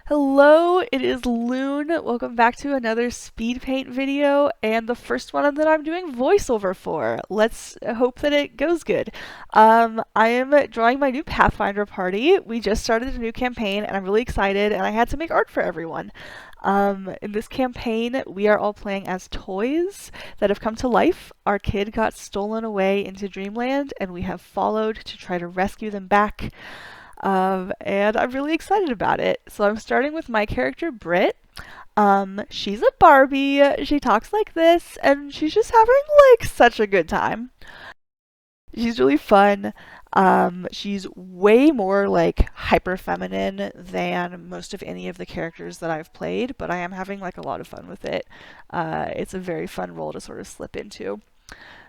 Hello, it is Loon. Welcome back to another speed paint video and the first one that I'm doing voiceover for. Let's hope that it goes good. I am drawing my new Pathfinder party. We just started a new campaign and I'm really excited and I had to make art for everyone. In this campaign, we are all playing as toys that have come to life. Our kid got stolen away into Dreamland and we have followed to try to rescue them back. And I'm really excited about it. So I'm starting with my character, Britt. She's a Barbie. She talks like this, and she's just having like such a good time. She's really fun. She's way more like hyper feminine than most of any of the characters that I've played, but I am having like a lot of fun with it. It's a very fun role to sort of slip into.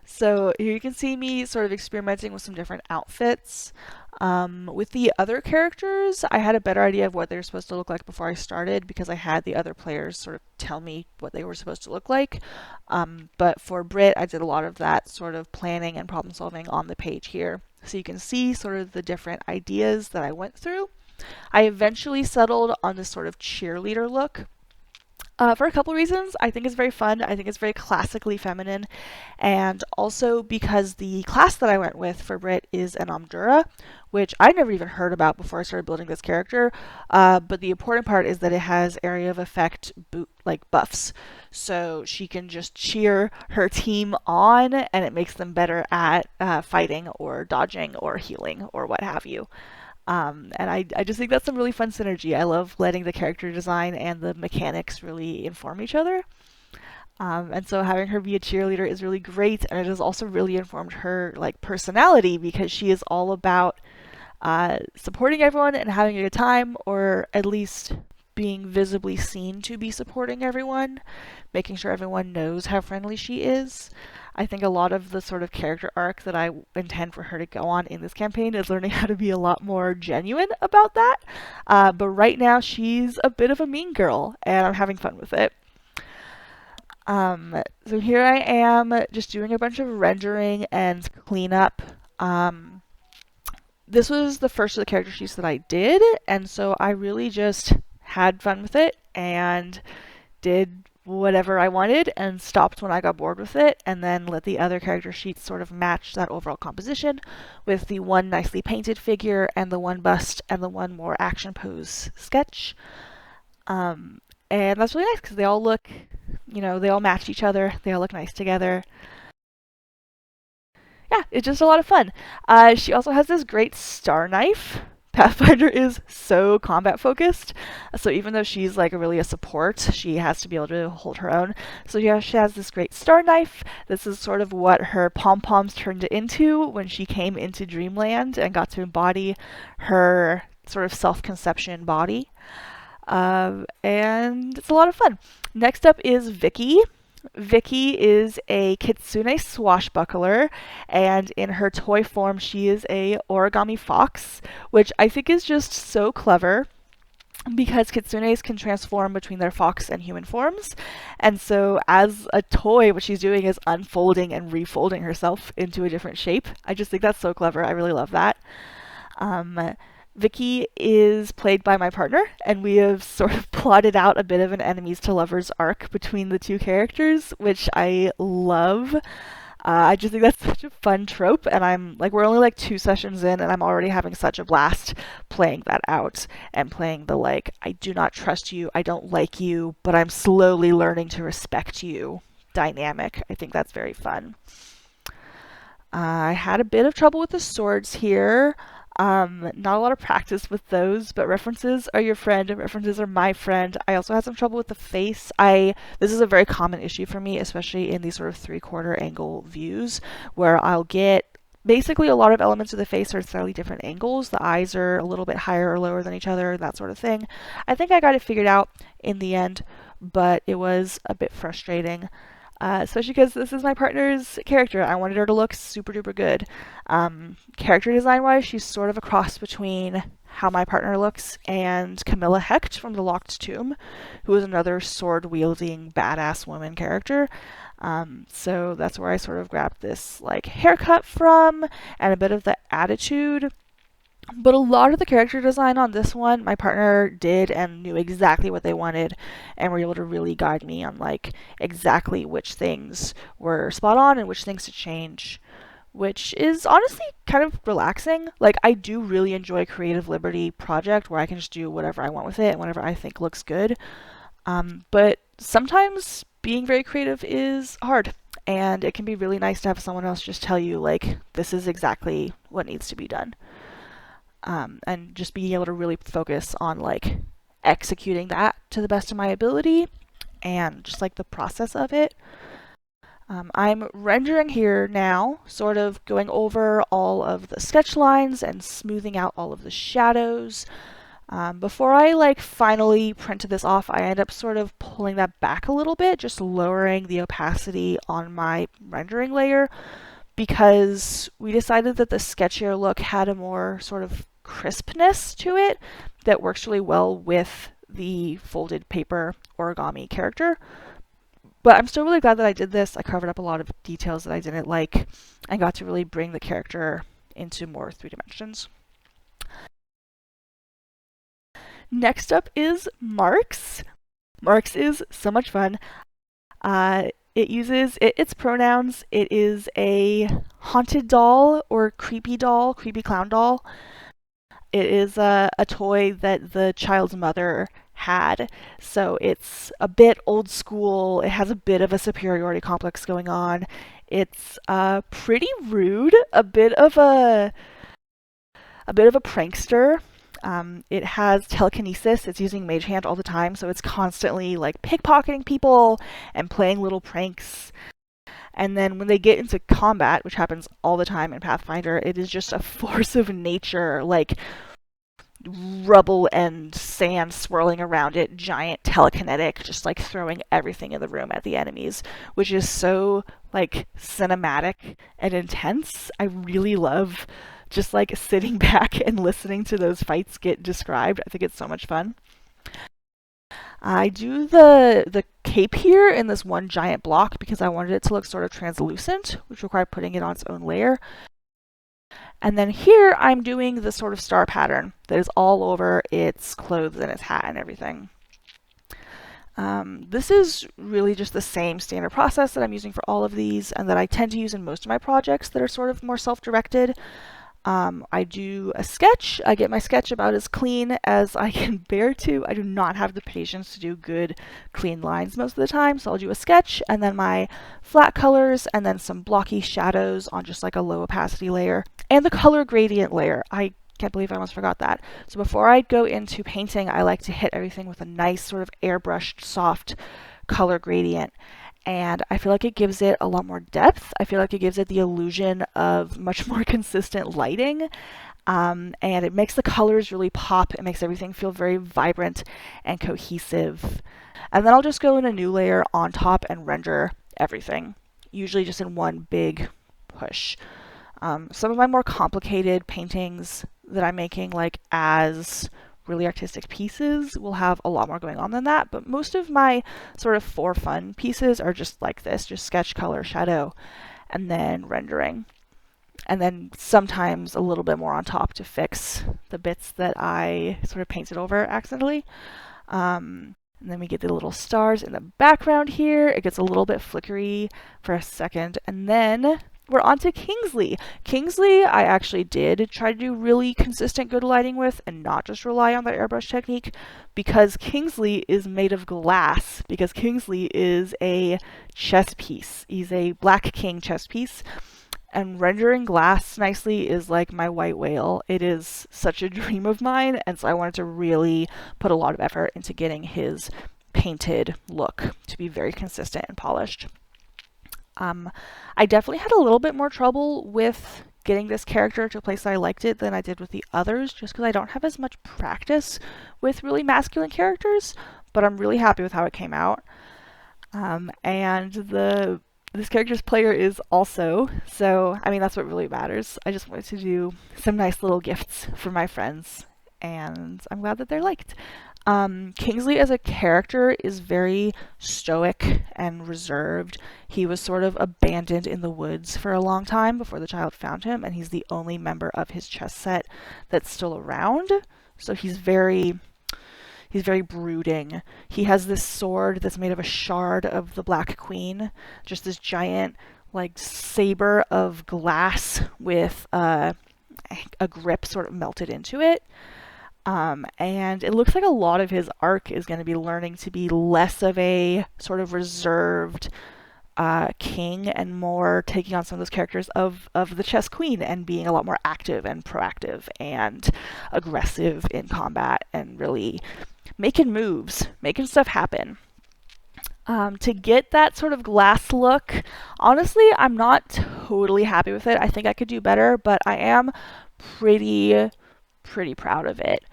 So here you can see me sort of experimenting with some different outfits. With the other characters, I had a better idea of what they were supposed to look like before I started because I had the other players sort of tell me what they were supposed to look like. But for Brit, I did a lot of that sort of planning and problem solving on the page here. So you can see sort of the different ideas that I went through. I eventually settled on this sort of cheerleader look. For a couple reasons. I think it's very fun. I think it's very classically feminine. And also because the class that I went with for Brit is an Omdura, which I never even heard about before I started building this character. But the important part is that it has area of effect buffs. So she can just cheer her team on and it makes them better at fighting or dodging or healing or what have you. And I just think that's some really fun synergy. I love letting the character design and the mechanics really inform each other. And so having her be a cheerleader is really great, and it has also really informed her like personality because she is all about supporting everyone and having a good time, or at least being visibly seen to be supporting everyone, making sure everyone knows how friendly she is. I think a lot of the sort of character arc that I intend for her to go on in this campaign is learning how to be a lot more genuine about that. But right now, she's a bit of a mean girl, and I'm having fun with it. So here I am just doing a bunch of rendering and cleanup. This was the first of the character sheets that I did, and so I really just had fun with it and did whatever I wanted and stopped when I got bored with it, and then let the other character sheets sort of match that overall composition with the one nicely painted figure and the one bust and the one more action pose sketch. And that's really nice because they all look, they all match each other, they all look nice together. Yeah, it's just a lot of fun. She also has this great star knife. Pathfinder is so combat focused, so even though she's like really a support, she has to be able to hold her own. So yeah, she has this great star knife. This is sort of what her pom-poms turned into when she came into Dreamland and got to embody her sort of self-conception body. And it's a lot of fun. Next up is Vicky. Vicky is a kitsune swashbuckler, and in her toy form, she is a origami fox, which I think is just so clever because kitsunes can transform between their fox and human forms. And so, as a toy, what she's doing is unfolding and refolding herself into a different shape. I just think that's so clever. I really love that. Vicky is played by my partner, and we have sort of plotted out a bit of an enemies to lovers arc between the two characters, which I love. I just think that's such a fun trope, and I'm like, we're only like 2 sessions in, and I'm already having such a blast playing that out and playing the like, I do not trust you, I don't like you, but I'm slowly learning to respect you dynamic. I think that's very fun. I had a bit of trouble with the swords here. Not a lot of practice with those, but references are your friend, references are my friend. I also had some trouble with the face. This is a very common issue for me, especially in these sort of 3/4 angle views, where I'll get basically a lot of elements of the face are at slightly different angles. The eyes are a little bit higher or lower than each other, that sort of thing. I think I got it figured out in the end, but it was a bit frustrating. Especially because this is my partner's character. I wanted her to look super duper good. Character design wise, she's sort of a cross between how my partner looks and Camilla Hecht from The Locked Tomb, who is another sword wielding badass woman character. So that's where I sort of grabbed this like haircut from and a bit of the attitude. But a lot of the character design on this one, my partner did and knew exactly what they wanted and were able to really guide me on like exactly which things were spot on and which things to change, which is honestly kind of relaxing. Like, I do really enjoy Creative Liberty Project where I can just do whatever I want with it and whatever I think looks good. But sometimes being very creative is hard, and it can be really nice to have someone else just tell you, like, this is exactly what needs to be done. And just being able to really focus on, like, executing that to the best of my ability and just, like, the process of it. I'm rendering here now, sort of going over all of the sketch lines and smoothing out all of the shadows. Before I like finally printed this off, I end up sort of pulling that back a little bit, just lowering the opacity on my rendering layer, because we decided that the sketchier look had a more sort of crispness to it that works really well with the folded paper origami character. But I'm still really glad that I did this. I covered up a lot of details that I didn't like and got to really bring the character into more 3 dimensions. Next up is Marks. Marks is so much fun. It uses its pronouns. It is a haunted doll or creepy doll, creepy clown doll. It is a toy that the child's mother had. So it's a bit old school. It has a bit of a superiority complex going on. It's pretty rude, a bit of a prankster. It has telekinesis. It's using Mage Hand all the time, so it's constantly like pickpocketing people and playing little pranks. And then when they get into combat, which happens all the time in Pathfinder, it is just a force of nature, like rubble and sand swirling around it, giant telekinetic, just like throwing everything in the room at the enemies, which is so like cinematic and intense. I really love just like sitting back and listening to those fights get described. I think it's so much fun. I do the cape here in this one giant block because I wanted it to look sort of translucent, which required putting it on its own layer. And then here I'm doing the sort of star pattern that is all over its clothes and its hat and everything. This is really just the same standard process that I'm using for all of these and that I tend to use in most of my projects that are sort of more self-directed. I do a sketch. I get my sketch about as clean as I can bear to. I do not have the patience to do good, clean lines most of the time, so I'll do a sketch and then my flat colors and then some blocky shadows on just like a low opacity layer and the color gradient layer. I can't believe I almost forgot that. So before I go into painting, I like to hit everything with a nice sort of airbrushed, soft color gradient. And I feel like it gives it a lot more depth. I feel like it gives it the illusion of much more consistent lighting. And it makes the colors really pop. It makes everything feel very vibrant and cohesive. And then I'll just go in a new layer on top and render everything, usually just in one big push. Some of my more complicated paintings that I'm making, like as really artistic pieces, will have a lot more going on than that, but most of my sort of for fun pieces are just like this, just sketch, color, shadow, and then rendering. And then sometimes a little bit more on top to fix the bits that I sort of painted over accidentally. And then we get the little stars in the background here. It gets a little bit flickery for a second, and then we're on to Kingsley. Kingsley, I actually did try to do really consistent good lighting with and not just rely on the airbrush technique, because Kingsley is made of glass, because Kingsley is a chess piece. He's a Black King chess piece, and rendering glass nicely is like my white whale. It is such a dream of mine, and so I wanted to really put a lot of effort into getting his painted look to be very consistent and polished. I definitely had a little bit more trouble with getting this character to a place that I liked it than I did with the others, just because I don't have as much practice with really masculine characters, but I'm really happy with how it came out. And this character's player is also, so I mean that's what really matters. I just wanted to do some nice little gifts for my friends, and I'm glad that they're liked. Kingsley as a character is very stoic and reserved. He was sort of abandoned in the woods for a long time before the child found him, and he's the only member of his chess set that's still around. So he's very brooding. He has this sword that's made of a shard of the Black Queen, just this giant like saber of glass with a grip sort of melted into it. And it looks like a lot of his arc is going to be learning to be less of a sort of reserved king and more taking on some of those characters of the chess queen and being a lot more active and proactive and aggressive in combat and really making moves, making stuff happen. To get that sort of glass look, honestly, I'm not totally happy with it. I think I could do better, but I am pretty proud of it.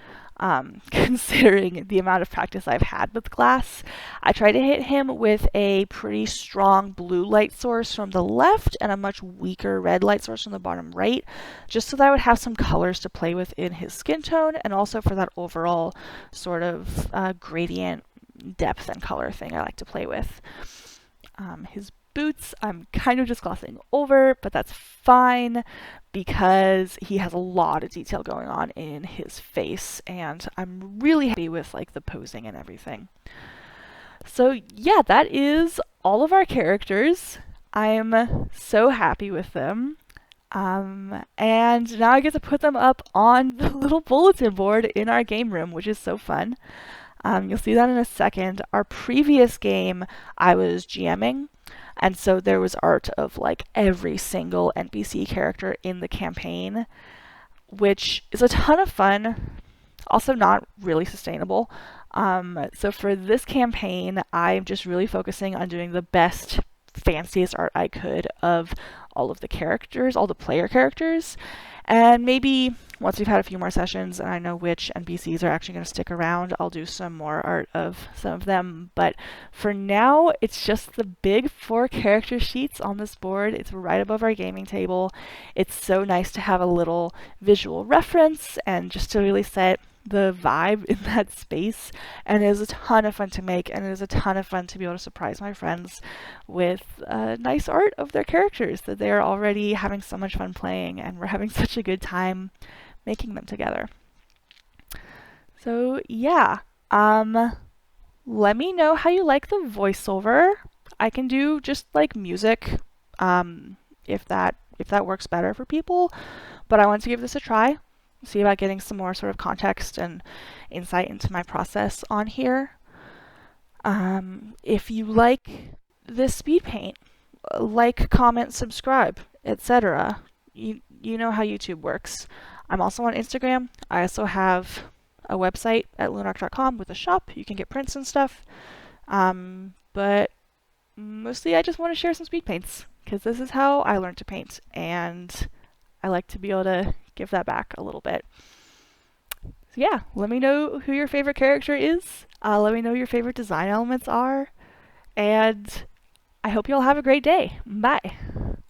Considering the amount of practice I've had with glass. I try to hit him with a pretty strong blue light source from the left and a much weaker red light source from the bottom right, just so that I would have some colors to play with in his skin tone and also for that overall sort of gradient depth and color thing I like to play with. His boots I'm kind of just glossing over, but that's fine because he has a lot of detail going on in his face, and I'm really happy with like the posing and everything. So yeah, that is all of our characters. I'm so happy with them. And now I get to put them up on the little bulletin board in our game room, which is so fun. You'll see that in a second. Our previous game, I was GMing, and so there was art of like every single NPC character in the campaign, which is a ton of fun, also not really sustainable. So for this campaign, I'm just really focusing on doing the best, fanciest art I could of all of the characters, all the player characters, and maybe once we've had a few more sessions and I know which NPCs are actually going to stick around, I'll do some more art of some of them. But for now, it's just the big 4 character sheets on this board. It's right above our gaming table. It's so nice to have a little visual reference and just to really set the vibe in that space. And it is a ton of fun to make, and it is a ton of fun to be able to surprise my friends with nice art of their characters that they are already having so much fun playing, and we're having such a good time making them together. So yeah, let me know how you like the voiceover. I can do just like music, if that works better for people, but I want to give this a try. See about getting some more sort of context and insight into my process on here. If you like this speed paint, like, comment, subscribe, etc. You know how YouTube works. I'm also on Instagram. I also have a website at lunark.com with a shop. You can get prints and stuff. But mostly I just want to share some speed paints because this is how I learned to paint, and I like to be able to give that back a little bit. So yeah, let me know who your favorite character is. Let me know your favorite design elements are. And I hope you all have a great day. Bye.